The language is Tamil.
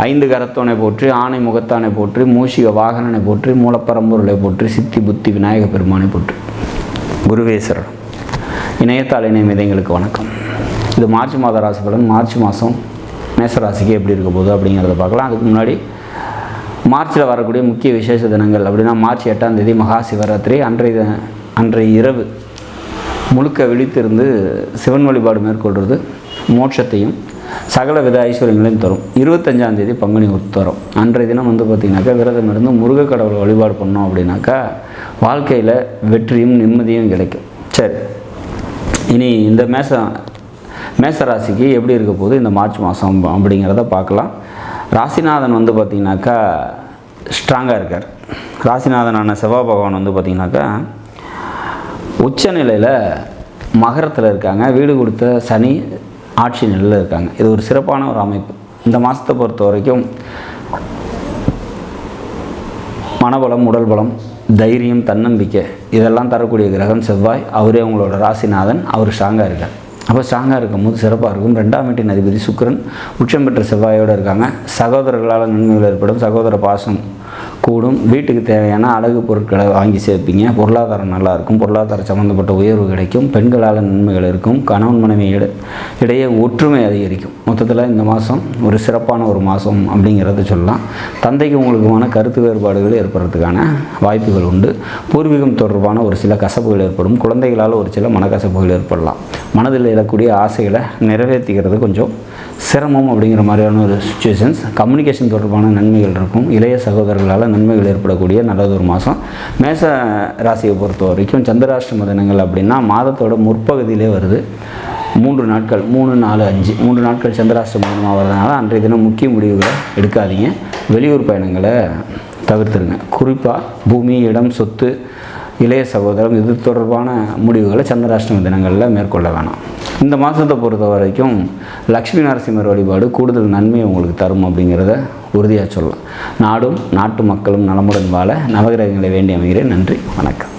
ஐந்து கரத்தோனை போற்றி, ஆணை முகத்தானை போற்றி, மூஷிக வாகனனை போற்றி, மூலப்பரம்பொருளை போற்றி, சித்தி புத்தி விநாயக பெருமானை போற்றி. குருவேஸ்வரர் இணையத்தால் இணைய மிதைங்களுக்கு வணக்கம். இது மார்ச் மாத ராசி பலன். மார்ச் மாதம் மேசராசிக்கு எப்படி இருக்க போகுது அப்படிங்கிறத பார்க்கலாம். அதுக்கு முன்னாடி மார்ச்சில் வரக்கூடிய முக்கிய விசேஷ தினங்கள் அப்படின்னா மார்ச் 8ஆம் தேதி மகா சிவராத்திரி. அன்றைய இரவு முழுக்க விழித்திருந்து சிவன் வழிபாடு மேற்கொள்வது மோட்சத்தையும் சகல வித ஐஸ்வர்யங்களையும் தரும். 25ஆம் தேதி பங்குனி உத்தரம். அன்றைய தினம் பார்த்திங்கனாக்கா விரதம் இருந்து முருக கடவுளை வழிபாடு பண்ணோம் அப்படின்னாக்கா வாழ்க்கையில் வெற்றியும் நிம்மதியும் கிடைக்கும். சரி, இனி இந்த மேச ராசிக்கு எப்படி இருக்க போகுது இந்த மார்ச் மாதம் அப்படிங்கிறத பார்க்கலாம். ராசிநாதன் பார்த்திங்கனாக்கா ஸ்ட்ராங்காக இருக்கார். ராசிநாதனான செவ்வாய் பகவான் பார்த்திங்கனாக்கா உச்ச நிலையில் மகரத்தில் இருக்காங்க. வீடு கொடுத்த சனி ஆட்சி நிலையில் இருக்காங்க. இது ஒரு சிறப்பான ஒரு அமைப்பு. இந்த மாதத்தை பொறுத்த வரைக்கும் மனபலம், உடல் பலம், தைரியம், தன்னம்பிக்கை இதெல்லாம் தரக்கூடிய கிரகம் செவ்வாய். அவரே உங்களோட ராசிநாதன். அவர் ஸ்ட்ராங்காக இருக்கார். அப்போ ஸ்ட்ராங்காக இருக்கும்போது சிறப்பாக இருக்கும். 2ஆம் வீட்டின் அதிபதி சுக்கிரன் உச்சம் பெற்ற செவ்வாயோடு இருக்காங்க. சகோதரர்களால் நன்மைகள் ஏற்படும். சகோதர பாசம் கூடும். வீட்டுக்கு தேவையான அழகு பொருட்களை வாங்கி சேர்ப்பீங்க. பொருளாதாரம் நல்லாயிருக்கும். பொருளாதாரம் சம்மந்தப்பட்ட உயர்வு கிடைக்கும். பெண்களால் நன்மைகள் இருக்கும். கணவன் மனைவி இடையே ஒற்றுமை அதிகரிக்கும். மொத்தத்தில் இந்த மாதம் ஒரு சிறப்பான ஒரு மாதம் அப்படிங்கிறத சொல்லலாம். தந்தைக்கு உங்களுக்குமான கருத்து வேறுபாடுகள் ஏற்படுறதுக்கான வாய்ப்புகள் உண்டு. பூர்வீகம் தொடர்பான ஒரு சில கசப்புகள் ஏற்படும். குழந்தைகளால் ஒரு சில மனக்கசப்புகள் ஏற்படலாம். மனதில் எழக்கூடிய ஆசைகளை நிறைவேற்றிக்கிறது கொஞ்சம் சிரமம் அப்படிங்கிற மாதிரியான ஒரு சுச்சுவேஷன்ஸ். கம்யூனிகேஷன் தொடர்பான நன்மைகள் இருக்கும். இளைய சகோதரர்களால் நன்மைகள் ஏற்படக்கூடிய நல்லதொரு மாதம். மேச ராசியை பொறுத்த வரைக்கும் சந்திராஷ்டம தினங்கள் அப்படின்னா மாதத்தோட முற்பகுதியிலே வருது. 3 நாட்கள் 3, 4, 5 3 நாட்கள் சந்திராஷ்டம தினமாக வர்றதுனால அன்றைய தினம் முக்கிய முடிவுகளை எடுக்காதீங்க. வெளியூர் பயணங்களை தவிர்த்துருங்க. குறிப்பாக பூமி, இடம், சொத்து, இளைய சகோதரம் இது தொடர்பான முடிவுகளை சந்திராஷ்டம தினங்களில் மேற்கொள்ள வேணாம். இந்த மாதத்தை பொறுத்த வரைக்கும் லக்ஷ்மி நரசிம்மர் வழிபாடு கூடுதல் நன்மையை உங்களுக்கு தரும் அப்படிங்கிறத உறுதியாக சொல்லலாம். நாடும் நாட்டு மக்களும் நலமுடன் வாழ நவகிரகங்களை வேண்டி அமைகிறேன். நன்றி, வணக்கம்.